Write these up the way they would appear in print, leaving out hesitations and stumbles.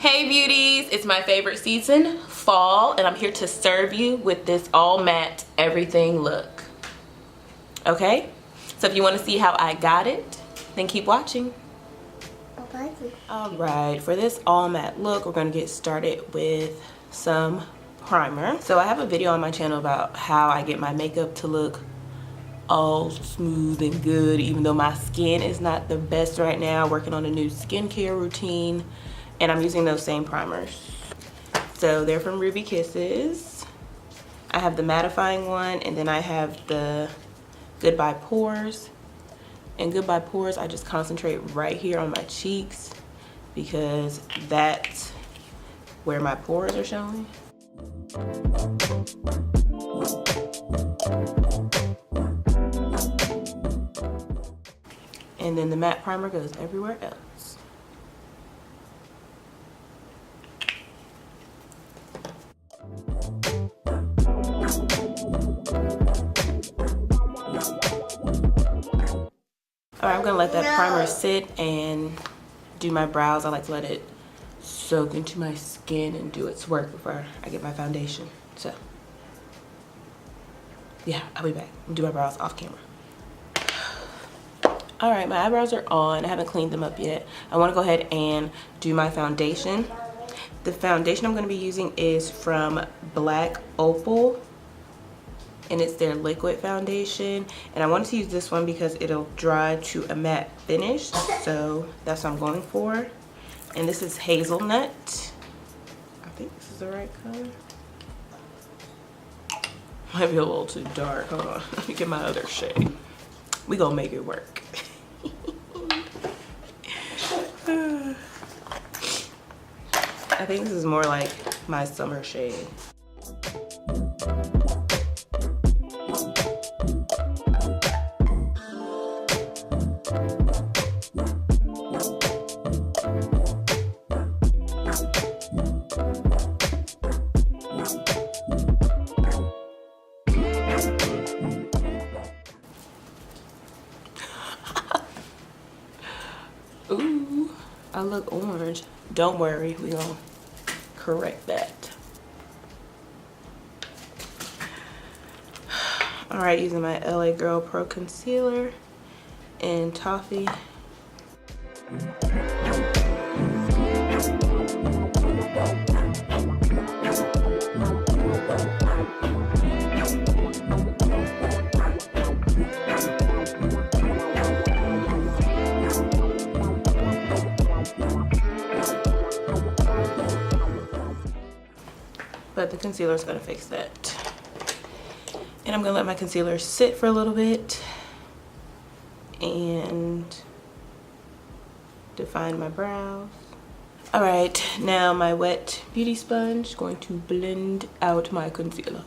Hey beauties, it's my favorite season, fall, and I'm here to serve you with this all matte everything look. Okay? So if you want to see how I got it, then keep watching. Alright, for this all matte look, we're going to get started with some primer. So I have a video on my channel about how I get my makeup to look all smooth and good, even though my skin is not the best right now. Working on a new skincare routine, and I'm using those same primers. So they're from Ruby Kisses. I have the mattifying one, and then I have the Goodbye Pores. And Goodbye Pores, I just concentrate right here on my cheeks because that's where my pores are showing. And then the matte primer goes everywhere else. Alright, I'm gonna let that primer sit and do my brows. I like to let it soak into my skin and do its work before I get my foundation. So, yeah, I'll be back and do my brows off camera. Alright, my eyebrows are on. I haven't cleaned them up yet. I want to go ahead and do my foundation. The foundation I'm going to be using is from Black Opal, and it's their liquid foundation. And I wanted to use this one because it'll dry to a matte finish, so that's what I'm going for. And this is Hazelnut. I think this is the right color. Might be a little too dark. Hold on, let me get my other shade. We gonna make it work. I think this is more like my summer shade. Ooh, I look orange. Don't worry, we gonna correct that. Alright, using my LA Girl Pro Concealer in Toffee. But the concealer is going to fix that. And I'm going to let my concealer sit for a little bit and define my brows. Alright, now my wet beauty sponge is going to blend out my concealer.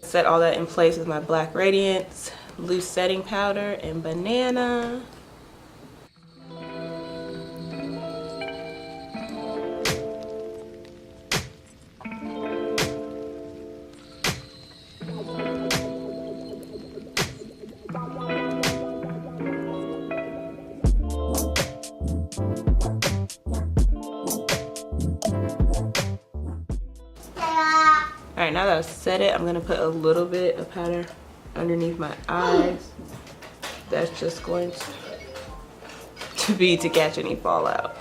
Set all that in place with my Black Radiance loose setting powder and banana. Alright, now that I've set it, I'm going to put a little bit of powder underneath my eyes. That's just going to be to catch any fallout.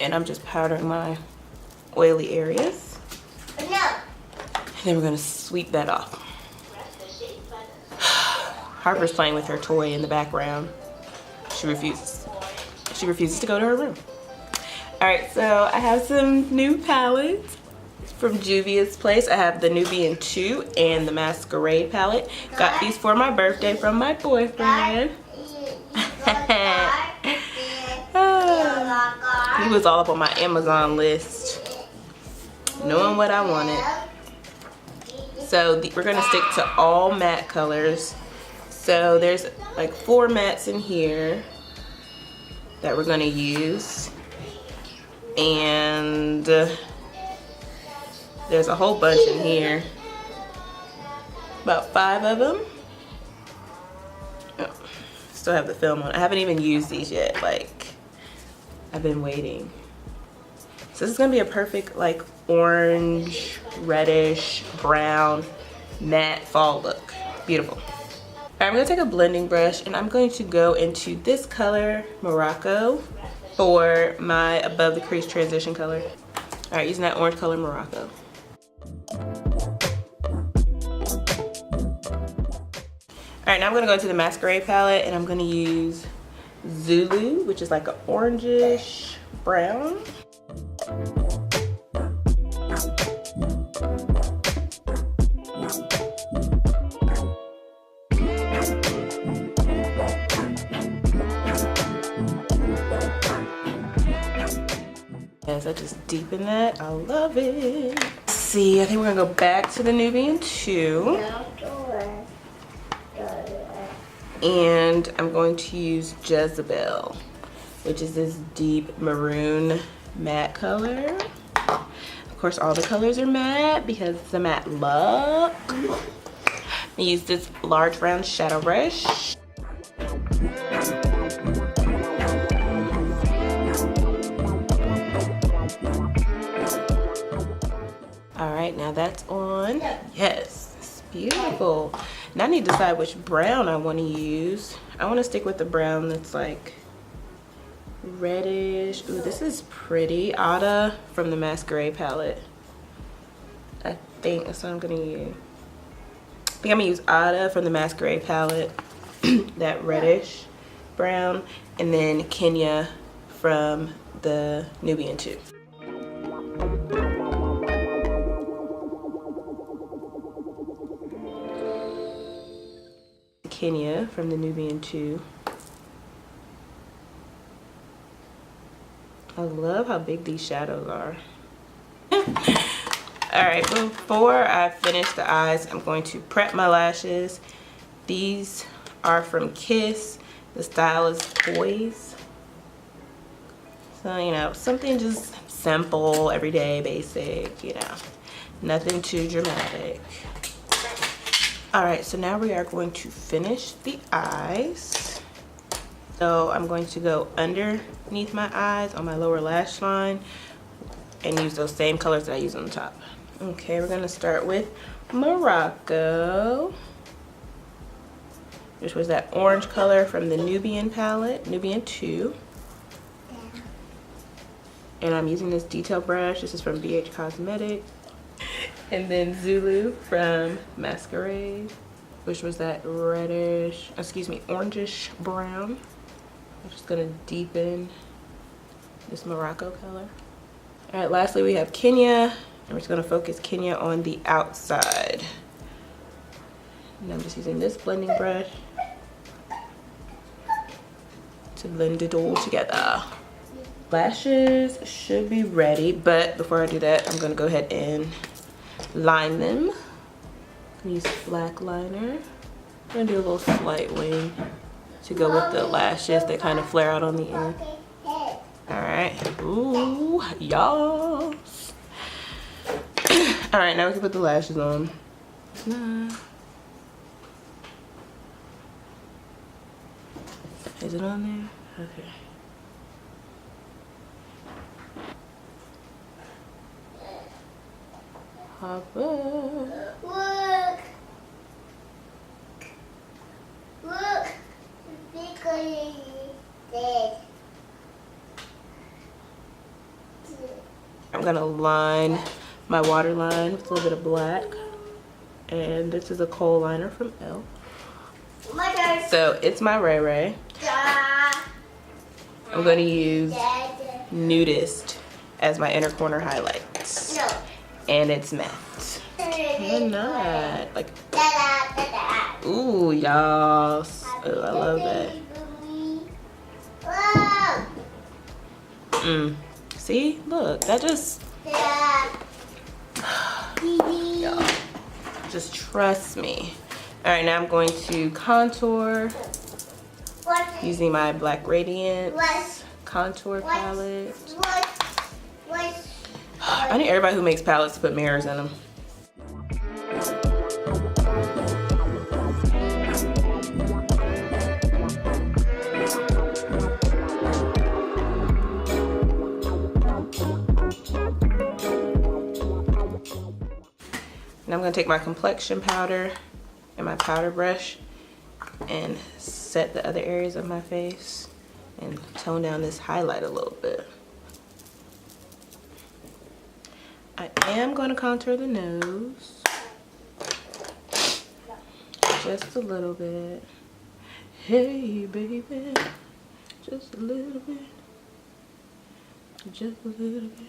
And I'm just powdering my oily areas. And then we're going to sweep that off. Harper's playing with her toy in the background. She refuses. She refuses to go to her room. Alright, so I have some new palettes from Juvia's Place. I have the Nubian 2 and the Masquerade palette. Got these for my birthday from my boyfriend. He was all up on my Amazon list, knowing what I wanted. So we're gonna stick to all matte colors. So there's like 4 mattes in here that we're gonna use. And there's a whole bunch in here. About 5 of them. Oh, still have the film on. I haven't even used these yet. Like, I've been waiting. So this is gonna be a perfect like orange, reddish, brown, matte fall look. Beautiful. All right, I'm gonna take a blending brush and I'm going to go into this color, Morocco, for my above the crease transition color. All right, using that orange color, Morocco. All right, now I'm gonna go into the masquerade palette and I'm gonna use Zulu, which is like an orangish brown. As I just deepen that, I love it. Let's see, I think we're gonna go back to the Nubian 2. And I'm going to use Jezebel, which is this deep maroon matte color. Of course, all the colors are matte because it's a matte look. I use this large round shadow brush. All right, now that's on. Yes, it's beautiful. Now I need to decide which brown I want to use. I want to stick with the brown that's like reddish. Ooh, this is pretty. Ada from the Masquerade palette. I think that's what I'm gonna use. I think I'm gonna use Ada from the Masquerade palette, that reddish brown, and then Kenya from the Nubian 2. Kenya from the Nubian 2. I love how big these shadows are. Alright, before I finish the eyes, I'm going to prep my lashes. These are from Kiss. The style is Poise. So, you know, something just simple, everyday, basic, you know. Nothing too dramatic. Alright, so now we are going to finish the eyes. So I'm going to go underneath my eyes on my lower lash line and use those same colors that I use on the top. Okay, we're going to start with Morocco, which was that orange color from the Nubian palette, Nubian 2. And I'm using this detail brush. This is from BH Cosmetics. And then Zulu from Masquerade, which was that reddish, excuse me, orangish brown. I'm just gonna deepen this Morocco color. All right, lastly we have Kenya, and we're just gonna focus Kenya on the outside. And I'm just using this blending brush to blend it all together. Lashes should be ready, but before I do that, I'm gonna go ahead and line them. Use black liner. I'm gonna do a little slight wing to go with the lashes that kind of flare out on the end. All right. Ooh, y'all. All right, now we can put the lashes on. Is it on there? Okay. Hop up. Look! Look! Because dead. I'm gonna line my waterline with a little bit of black. And this is a kohl liner from Elle. So it's my Ray Ray. I'm gonna use Nudist as my inner corner highlights. No. And it's matte. Cannot. Like, ooh, y'all. Oh, I love that. See? Look, that just... Y'all, just trust me. Alright, now I'm going to contour using my Black Radiance contour palette. I need everybody who makes palettes to put mirrors in them. Now I'm gonna take my complexion powder and my powder brush and set the other areas of my face and tone down this highlight a little bit. I am gonna contour the nose. Just a little bit. Hey baby, just a little bit. Just a little bit.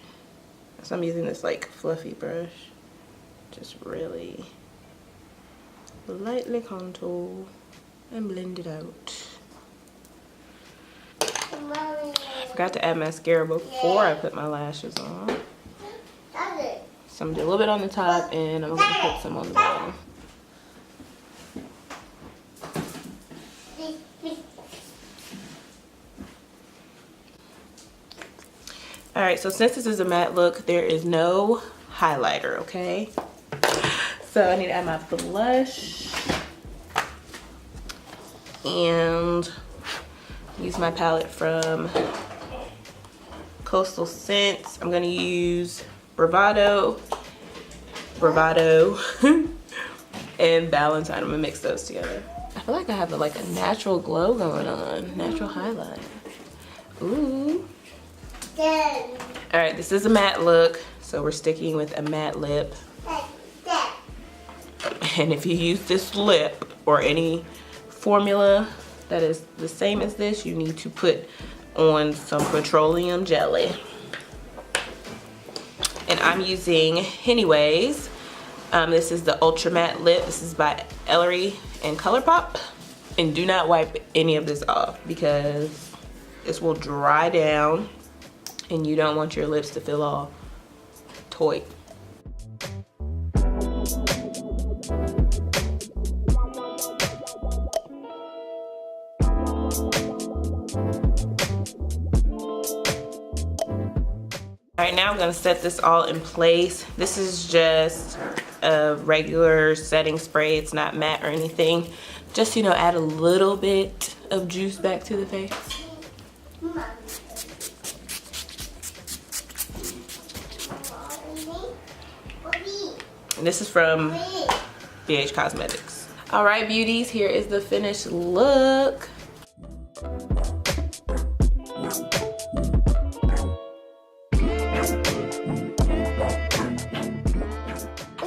So I'm using this like fluffy brush. Just really lightly contour and blend it out. I forgot to add mascara before I put my lashes on. So I'm gonna do a little bit on the top and I'm gonna put some on the bottom. Alright, so since this is a matte look, there is no highlighter, okay? So I need to add my blush and use my palette from Coastal Scents. I'm gonna use Bravado, and Valentine. I'm gonna mix those together. I feel like I have like a natural glow going on, natural highlight. Ooh. All right, this is a matte look, so we're sticking with a matte lip. And if you use this lip or any formula that is the same as this, you need to put on some petroleum jelly. And I'm using anyways. This is the Ultra Matte Lip. This is by Ellery and ColourPop. And do not wipe any of this off because this will dry down and you don't want your lips to feel all toy. All right, now I'm gonna set this all in place. This is just a regular setting spray. It's not matte or anything. Just, you know, add a little bit of juice back to the face. And this is from BH Cosmetics. All right, beauties, here is the finished look.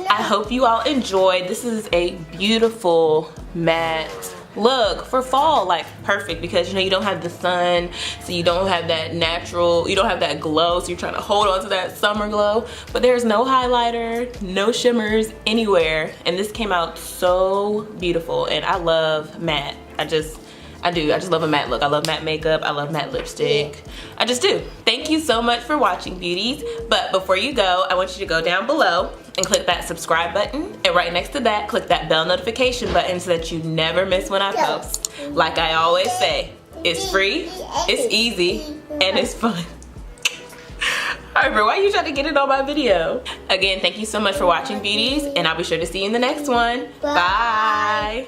I hope you all enjoyed. This is a beautiful matte look for fall, like perfect, because you know you don't have the sun, so you don't have that natural, you don't have that glow, so you're trying to hold on to that summer glow, but there's no highlighter, no shimmers anywhere, and this came out so beautiful. And I love matte. I just love a matte look. I love matte makeup. I love matte lipstick. I just do. Thank you so much for watching, beauties. But before you go, I want you to go down below and click that subscribe button. And right next to that, click that bell notification button so that you never miss when I post. Like I always say, it's free, it's easy, and it's fun. Alright, bro, why are you trying to get it on my video? Again, thank you so much for watching, beauties, and I'll be sure to see you in the next one. Bye. Bye.